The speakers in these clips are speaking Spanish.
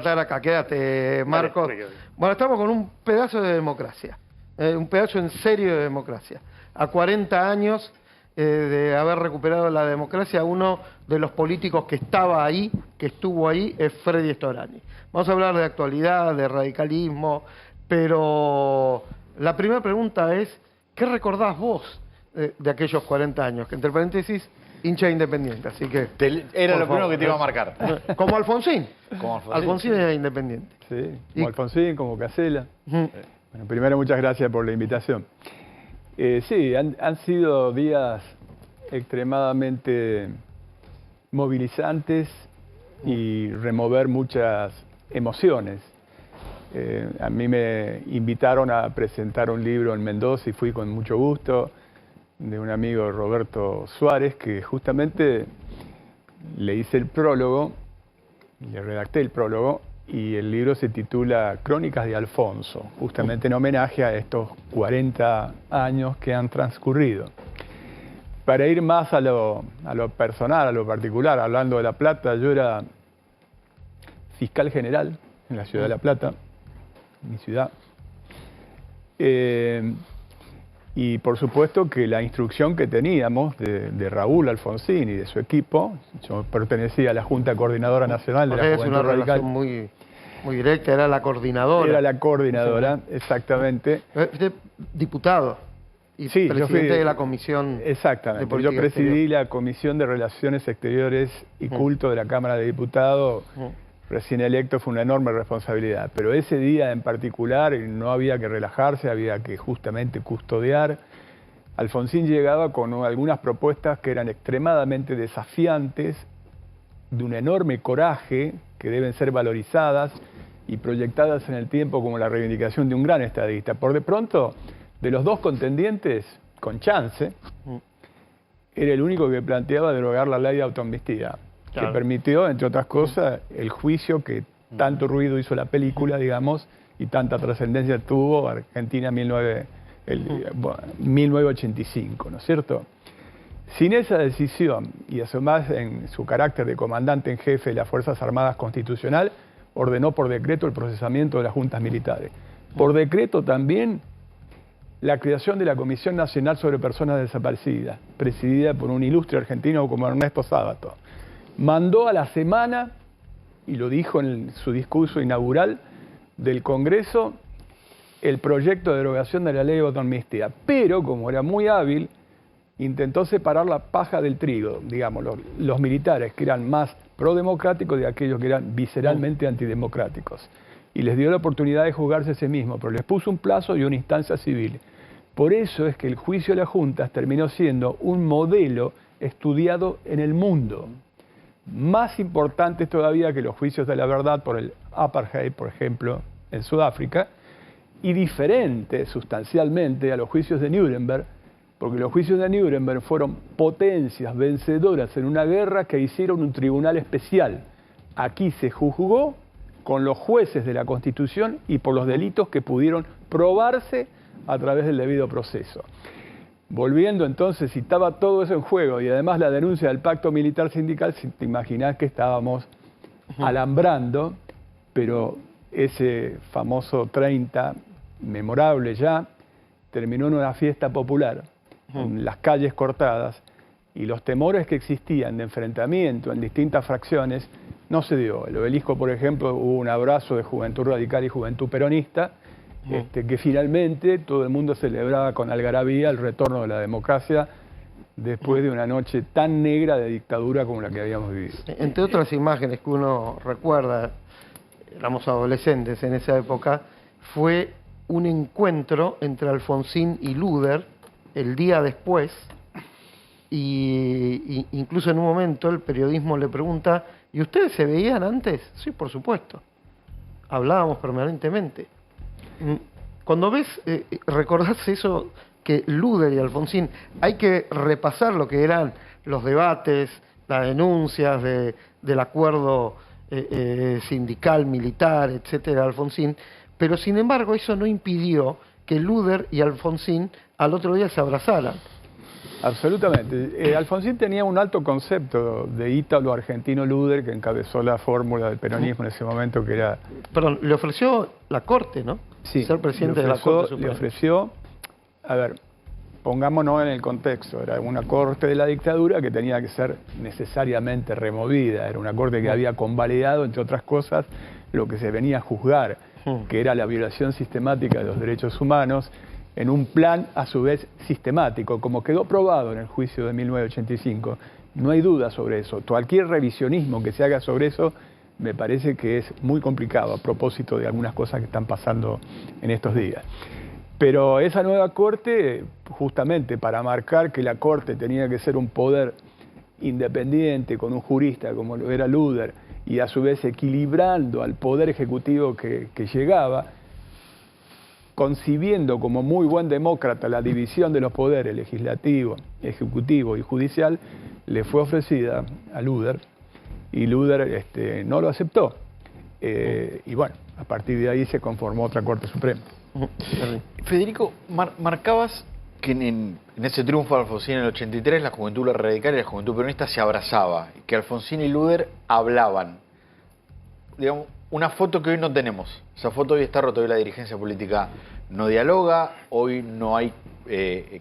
relatar acá. Quédate, Marcos. Bueno, estamos con un pedazo de democracia. Un pedazo en serio de democracia. A 40 años de haber recuperado la democracia, uno de los políticos que estaba ahí, que estuvo ahí, es Freddy Storani. Vamos a hablar de actualidad, de radicalismo, pero la primera pregunta es, ¿qué recordás vos de aquellos 40 años? Que entre paréntesis, hincha independiente, así que... Era lo primero que te iba a marcar. Como Alfonsín. Como Alfonsín. Alfonsín era independiente. Sí, como Alfonsín, como Casella. Bueno, primero muchas gracias por la invitación. Sí, han sido días extremadamente movilizantes y remover muchas emociones. A mí me invitaron a presentar un libro en Mendoza y fui con mucho gusto, de un amigo, Roberto Suárez, que justamente le hice el prólogo, le redacté el prólogo, y el libro se titula Crónicas de Alfonso, justamente en homenaje a estos 40 años que han transcurrido. Para ir más a lo personal, a lo particular, hablando de La Plata, yo era fiscal general en la ciudad de La Plata, mi ciudad. Y por supuesto que la instrucción que teníamos de Raúl Alfonsín y de su equipo, yo pertenecía a la Junta Coordinadora Nacional de la Juventud una Radical. relación muy directa, era la coordinadora. Era la coordinadora, sí. Exactamente. Diputado y sí, presidente de la Comisión. Exactamente, de yo presidí exterior. la Comisión de Relaciones Exteriores y Culto de la Cámara de Diputados. Recién electo, fue una enorme responsabilidad, pero ese día en particular no había que relajarse, había que justamente custodiar. Alfonsín llegaba con algunas propuestas que eran extremadamente desafiantes, de un enorme coraje, que deben ser valorizadas y proyectadas en el tiempo como la reivindicación de un gran estadista. Por de pronto, de los dos contendientes, con chance, era el único que planteaba derogar la ley de autoamnistía. Claro. Que permitió, entre otras cosas, el juicio que tanto ruido hizo la película, digamos, y tanta trascendencia tuvo Argentina 1985, ¿no es cierto? Sin esa decisión, y además en su carácter de comandante en jefe de las Fuerzas Armadas Constitucional, ordenó por decreto el procesamiento de las juntas militares. Por decreto también la creación de la Comisión Nacional sobre Personas Desaparecidas, presidida por un ilustre argentino como Ernesto Sábato. Mandó a la semana, y lo dijo en su discurso inaugural del Congreso, el proyecto de derogación de la ley de autoamnistía. Pero, como era muy hábil, intentó separar la paja del trigo, digamos, los militares que eran más prodemocráticos de aquellos que eran visceralmente antidemocráticos. Y les dio la oportunidad de juzgarse a sí mismos, pero les puso un plazo y una instancia civil. Por eso es que el juicio de las juntas terminó siendo un modelo estudiado en el mundo. Más importantes todavía que los juicios de la verdad por el apartheid, por ejemplo, en Sudáfrica, y diferente sustancialmente a los juicios de Nuremberg, porque los juicios de Nuremberg fueron potencias vencedoras en una guerra que hicieron un tribunal especial. Aquí se juzgó con los jueces de la Constitución y por los delitos que pudieron probarse a través del debido proceso. Volviendo entonces, si estaba todo eso en juego y además la denuncia del pacto militar sindical, si te imaginás que estábamos alambrando, pero ese famoso 30, memorable ya, terminó en una fiesta popular, con las calles cortadas, y los temores que existían de enfrentamiento en distintas fracciones no se dio. El Obelisco, por ejemplo, hubo un abrazo de Juventud Radical y Juventud Peronista, que finalmente todo el mundo celebraba con algarabía el retorno de la democracia después de una noche tan negra de dictadura como la que habíamos vivido. Entre otras imágenes que uno recuerda, éramos adolescentes en esa época, fue un encuentro entre Alfonsín y Luder el día después, y incluso en un momento el periodismo le pregunta, ¿y ustedes se veían antes? Sí, por supuesto. Hablábamos permanentemente. Cuando ves, recordás eso, que Luder y Alfonsín, hay que repasar lo que eran los debates, las denuncias del acuerdo sindical, militar, etcétera, Alfonsín, pero sin embargo eso no impidió que Luder y Alfonsín al otro día se abrazaran. Absolutamente. Alfonsín tenía un alto concepto de ítalo argentino Luder, que encabezó la fórmula del peronismo en ese momento, que era... Perdón, le ofreció la Corte, ¿no? Sí, ser presidente de la Corte Suprema. Le ofreció, a ver, pongámonos en el contexto, era una corte de la dictadura que tenía que ser necesariamente removida, era una corte que había convalidado, entre otras cosas, lo que se venía a juzgar, que era la violación sistemática de los derechos humanos, en un plan a su vez sistemático, como quedó probado en el juicio de 1985. No hay duda sobre eso. Cualquier revisionismo que se haga sobre eso me parece que es muy complicado a propósito de algunas cosas que están pasando en estos días. Pero esa nueva corte, justamente para marcar que la corte tenía que ser un poder independiente, con un jurista como lo era Luder, y a su vez equilibrando al poder ejecutivo que llegaba, concibiendo como muy buen demócrata la división de los poderes legislativo, ejecutivo y judicial, le fue ofrecida a Luder, y Luder no lo aceptó. Y bueno, a partir de ahí se conformó otra Corte Suprema. Federico, marcabas que en ese triunfo de Alfonsín en el 83, la juventud radical y la juventud peronista se abrazaba, que Alfonsín y Luder hablaban. Digamos, una foto que hoy no tenemos. Esa foto hoy está rota, hoy la dirigencia política no dialoga, hoy no hay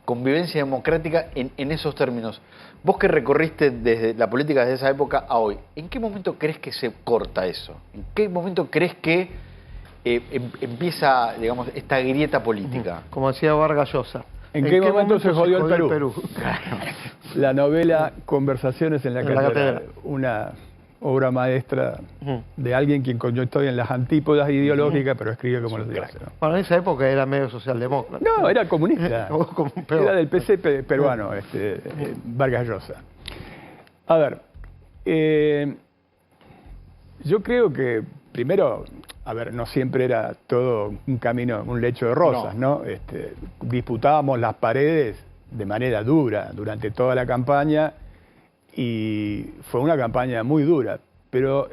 convivencia democrática en esos términos. Vos que recorriste desde la política desde esa época a hoy, ¿en qué momento crees que se corta eso? ¿En qué momento crees que empieza, digamos, esta grieta política? Como decía Vargas Llosa. ¿En qué momento se jodió el Perú? La novela Conversaciones en la Catedral, una obra maestra de alguien quien yo estoy en las antípodas ideológicas, pero escribe como los dioses, ¿no? Bueno, en esa época era medio socialdemócrata. No, era comunista. Era del PC peruano, Vargas Llosa. A ver, yo creo que primero, a ver, no siempre era todo un camino, un lecho de rosas, ¿no? Disputábamos las paredes de manera dura durante toda la campaña, y fue una campaña muy dura, pero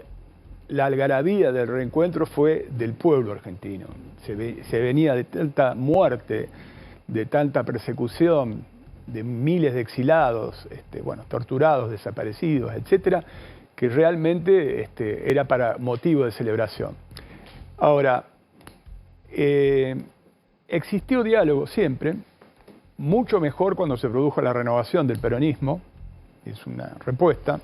la algarabía del reencuentro fue del pueblo argentino. Se venía de tanta muerte, de tanta persecución, de miles de exilados, torturados, desaparecidos, etcétera, que realmente era para motivo de celebración. Ahora, existió diálogo siempre, mucho mejor cuando se produjo la renovación del peronismo, es una respuesta.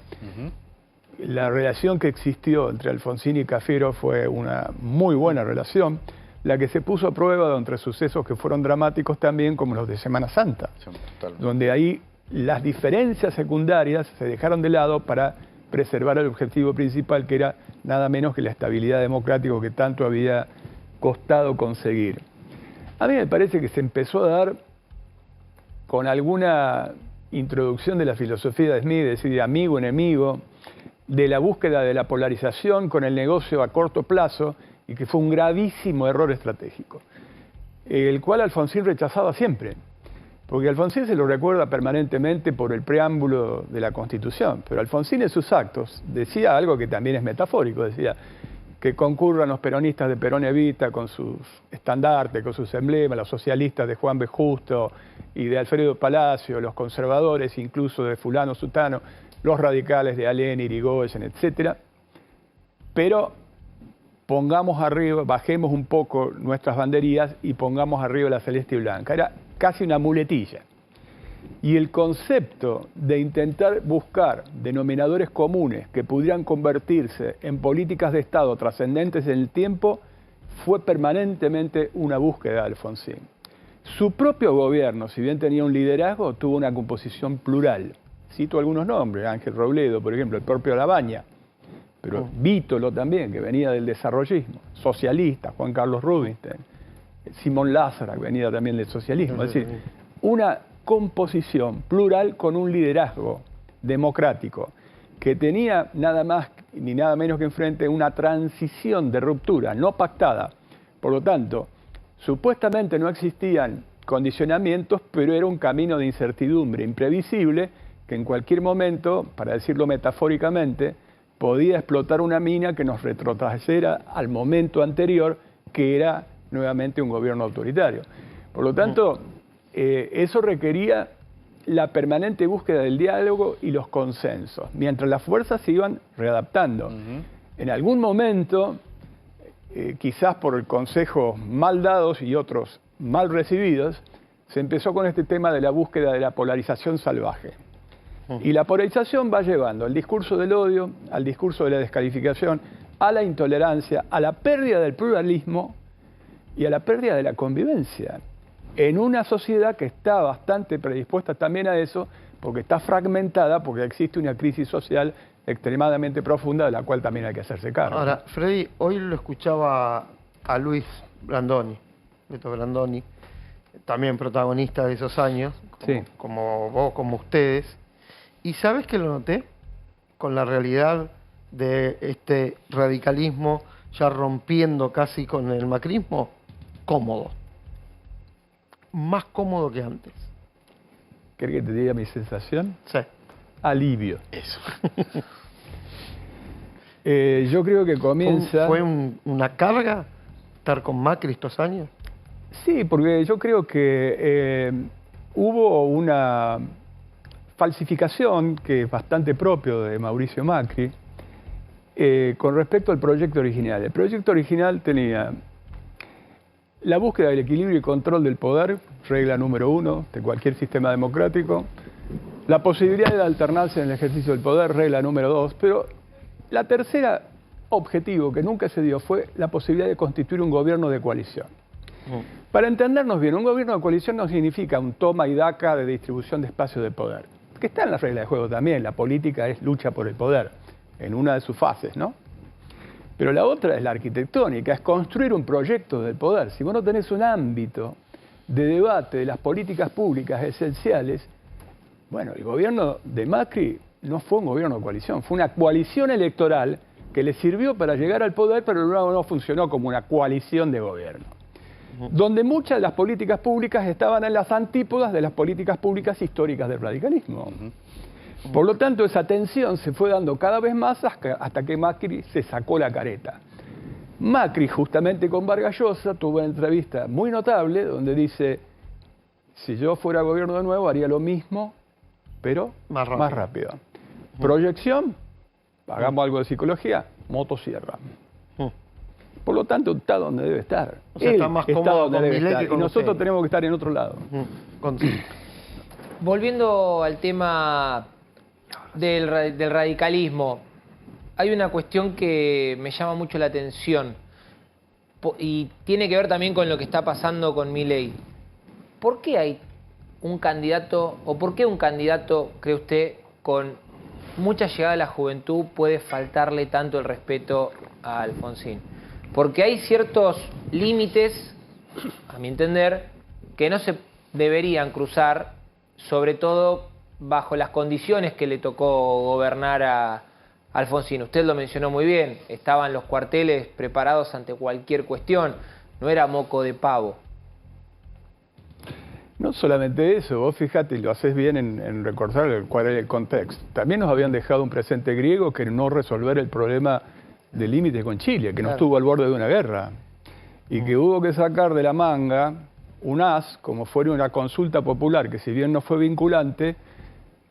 La relación que existió entre Alfonsín y Cafiero fue una muy buena relación, la que se puso a prueba entre sucesos que fueron dramáticos también, como los de Semana Santa, donde ahí las diferencias secundarias se dejaron de lado para preservar el objetivo principal, que era nada menos que la estabilidad democrática que tanto había costado conseguir. A mí me parece que se empezó a dar con alguna introducción de la filosofía de Smith, es decir, amigo-enemigo, de la búsqueda de la polarización con el negocio a corto plazo, y que fue un gravísimo error estratégico, el cual Alfonsín rechazaba siempre, porque Alfonsín se lo recuerda permanentemente por el preámbulo de la Constitución, pero Alfonsín en sus actos decía algo que también es metafórico, decía que concurran los peronistas de Perón Evita con sus estandartes, con sus emblemas, los socialistas de Juan B. Justo y de Alfredo Palacio, los conservadores incluso de fulano, sutano, los radicales de Alén, Irigoyen, etc. Pero pongamos arriba, bajemos un poco nuestras banderías y pongamos arriba la celeste y blanca. Era casi una muletilla. Y el concepto de intentar buscar denominadores comunes que pudieran convertirse en políticas de Estado trascendentes en el tiempo fue permanentemente una búsqueda de Alfonsín. Su propio gobierno, si bien tenía un liderazgo, tuvo una composición plural. Cito algunos nombres, Ángel Robledo, por ejemplo, el propio Labaña, pero Vítolo también, que venía del desarrollismo, socialista, Juan Carlos Rubinstein, Simón Lázara, que venía también del socialismo. Es decir, una composición plural con un liderazgo democrático que tenía nada más ni nada menos que enfrente una transición de ruptura no pactada. Por lo tanto, supuestamente no existían condicionamientos, pero era un camino de incertidumbre imprevisible que en cualquier momento, para decirlo metafóricamente, podía explotar una mina que nos retrotrayera al momento anterior, que era nuevamente un gobierno autoritario. Por lo tanto, eso requería la permanente búsqueda del diálogo y los consensos, mientras las fuerzas se iban readaptando. En algún momento, quizás por consejos mal dados y otros mal recibidos, se empezó con este tema de la búsqueda de la polarización salvaje. Y la polarización va llevando al discurso del odio, al discurso de la descalificación, a la intolerancia, a la pérdida del pluralismo y a la pérdida de la convivencia. En una sociedad que está bastante predispuesta también a eso, porque está fragmentada, porque existe una crisis social extremadamente profunda de la cual también hay que hacerse cargo. Ahora, Freddy, hoy lo escuchaba a Luis Brandoni, Beto Brandoni, también protagonista de esos años, como vos, como ustedes. ¿Y sabes qué lo noté? Con la realidad de este radicalismo ya rompiendo casi con el macrismo, cómodo. Más cómodo que antes. ¿Querés que te diga mi sensación? Sí. Alivio. Eso. Yo creo que comienza... ¿Fue una carga estar con Macri estos años? Sí, porque yo creo que hubo una falsificación que es bastante propio de Mauricio Macri con respecto al proyecto original. El proyecto original tenía la búsqueda del equilibrio y control del poder, regla número 1 de cualquier sistema democrático, la posibilidad de la alternancia en el ejercicio del poder, regla número 2, pero la tercera objetivo que nunca se dio fue la posibilidad de constituir un gobierno de coalición. Para entendernos bien, un gobierno de coalición no significa un toma y daca de distribución de espacios de poder, que está en las reglas de juego también. La política es lucha por el poder, en una de sus fases, ¿no? Pero la otra es la arquitectónica, es construir un proyecto del poder. Si vos no tenés un ámbito de debate de las políticas públicas esenciales, bueno, el gobierno de Macri no fue un gobierno de coalición, fue una coalición electoral que le sirvió para llegar al poder, pero luego no funcionó como una coalición de gobierno. Donde muchas de las políticas públicas estaban en las antípodas de las políticas públicas históricas del radicalismo. Por lo tanto, esa tensión se fue dando cada vez más hasta que Macri se sacó la careta. Macri, justamente con Vargas Llosa, tuvo una entrevista muy notable donde dice: si yo fuera gobierno de nuevo haría lo mismo, pero más rápido. Proyección, hagamos algo de psicología, motosierra. Por lo tanto, está donde debe estar. O sea, está más cómodo con Milei que con y nosotros usted. tenemos que estar en otro lado. Volviendo al tema del radicalismo, hay una cuestión que me llama mucho la atención y tiene que ver también con lo que está pasando con Milei. ¿Por qué hay un candidato, o por qué un candidato, cree usted, con mucha llegada a la juventud puede faltarle tanto el respeto a Alfonsín? Porque hay ciertos límites, a mi entender, que no se deberían cruzar, sobre todo bajo las condiciones que le tocó gobernar a Alfonsín. Usted lo mencionó muy bien, estaban los cuarteles preparados ante cualquier cuestión, no era moco de pavo. No solamente eso, vos fíjate, y lo haces bien en recordar cuál era el contexto. También nos habían dejado un presente griego que no resolver el problema del límite con Chile, que no estuvo al borde de una guerra, y que hubo que sacar de la manga un as, como fuera una consulta popular, que si bien no fue vinculante,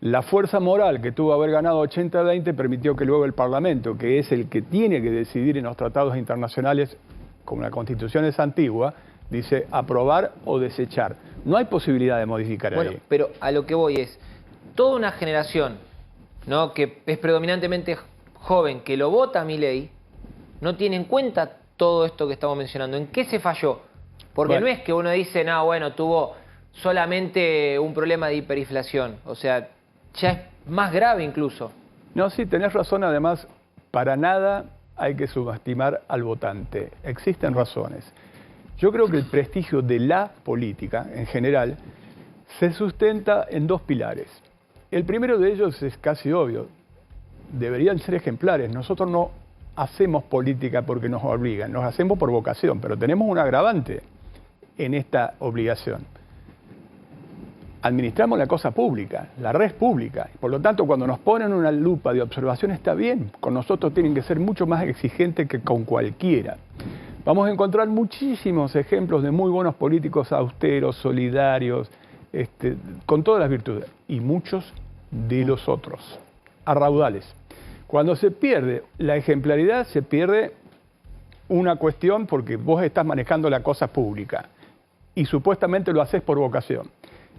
la fuerza moral que tuvo haber ganado 80-20 permitió que luego el Parlamento, que es el que tiene que decidir en los tratados internacionales, como la Constitución es antigua, dice aprobar o desechar. No hay posibilidad de modificar ahí. Pero a lo que voy es, toda una generación, ¿no?, que es predominantemente joven, que lo vota a Milei, no tiene en cuenta todo esto que estamos mencionando. ¿En qué se falló? Porque no es que uno dice, no, bueno, tuvo solamente un problema de hiperinflación. O sea, ya es más grave incluso. No, sí, tenés razón. Además, para nada hay que subestimar al votante. Existen razones. Yo creo que el prestigio de la política, en general, se sustenta en dos pilares. El primero de ellos es casi obvio. Deberían ser ejemplares. Nosotros no hacemos política porque nos obligan, nos hacemos por vocación, pero tenemos un agravante en esta obligación. Administramos la cosa pública, la red pública. Por lo tanto, cuando nos ponen una lupa de observación está bien. Con nosotros tienen que ser mucho más exigentes que con cualquiera. Vamos a encontrar muchísimos ejemplos de muy buenos políticos austeros, solidarios, con todas las virtudes, y muchos de los otros, a raudales. Cuando se pierde la ejemplaridad, se pierde una cuestión porque vos estás manejando la cosa pública y supuestamente lo haces por vocación.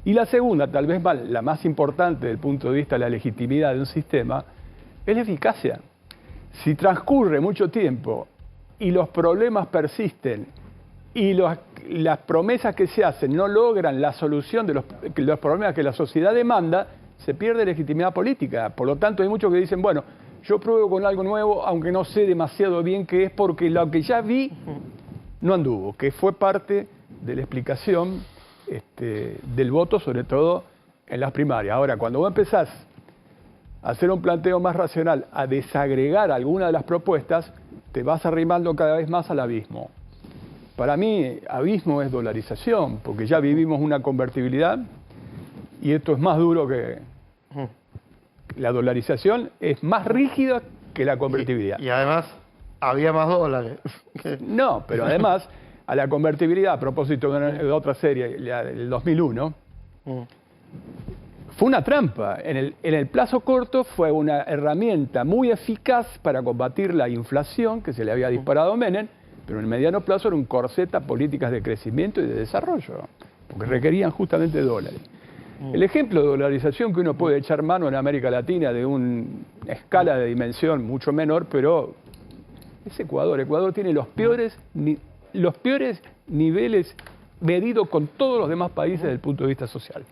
Y la segunda, tal vez la más importante desde el punto de vista de la legitimidad de un sistema, es la eficacia. Si transcurre mucho tiempo y los problemas persisten y las promesas que se hacen no logran la solución de los problemas que la sociedad demanda, se pierde legitimidad política. Por lo tanto, hay muchos que dicen, bueno, yo pruebo con algo nuevo, aunque no sé demasiado bien qué es, porque lo que ya vi no anduvo, que fue parte de la explicación del voto, sobre todo en las primarias. Ahora, cuando vos empezás a hacer un planteo más racional, a desagregar alguna de las propuestas, te vas arrimando cada vez más al abismo. Para mí, abismo es dolarización, porque ya vivimos una convertibilidad y esto es más duro que... La dolarización es más rígida que la convertibilidad. Y además, había más dólares. No, pero además, a la convertibilidad, a propósito de otra serie, la del 2001, fue una trampa. En el plazo corto fue una herramienta muy eficaz para combatir la inflación que se le había disparado a Menem, pero en el mediano plazo era un corset a políticas de crecimiento y de desarrollo, porque requerían justamente dólares. El ejemplo de dolarización que uno puede echar mano en América Latina de una escala de dimensión mucho menor, pero es Ecuador. Ecuador tiene los peores niveles medidos con todos los demás países desde el punto de vista social.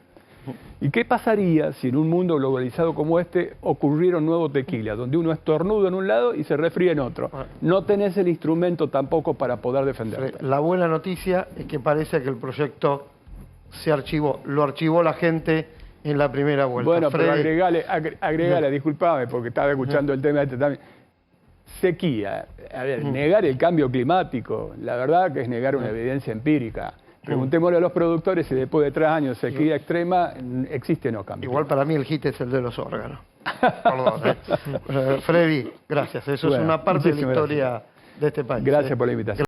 ¿Y qué pasaría si en un mundo globalizado como este ocurriera un nuevo tequila, donde uno estornuda en un lado y se resfría en otro? No tenés el instrumento tampoco para poder defenderte. La buena noticia es que parece que el proyecto se archivó, lo archivó la gente en la primera vuelta. Bueno, pero agregale, disculpame, porque estaba escuchando el tema este también. Sequía. A ver, negar el cambio climático, la verdad que es negar una evidencia empírica. Preguntémosle a los productores si después de 3 años de sequía extrema existe o no cambio. Igual para mí el hit es el de los órganos. Perdón. Freddy, gracias. Eso es una parte de la historia de este país. Gracias por la invitación.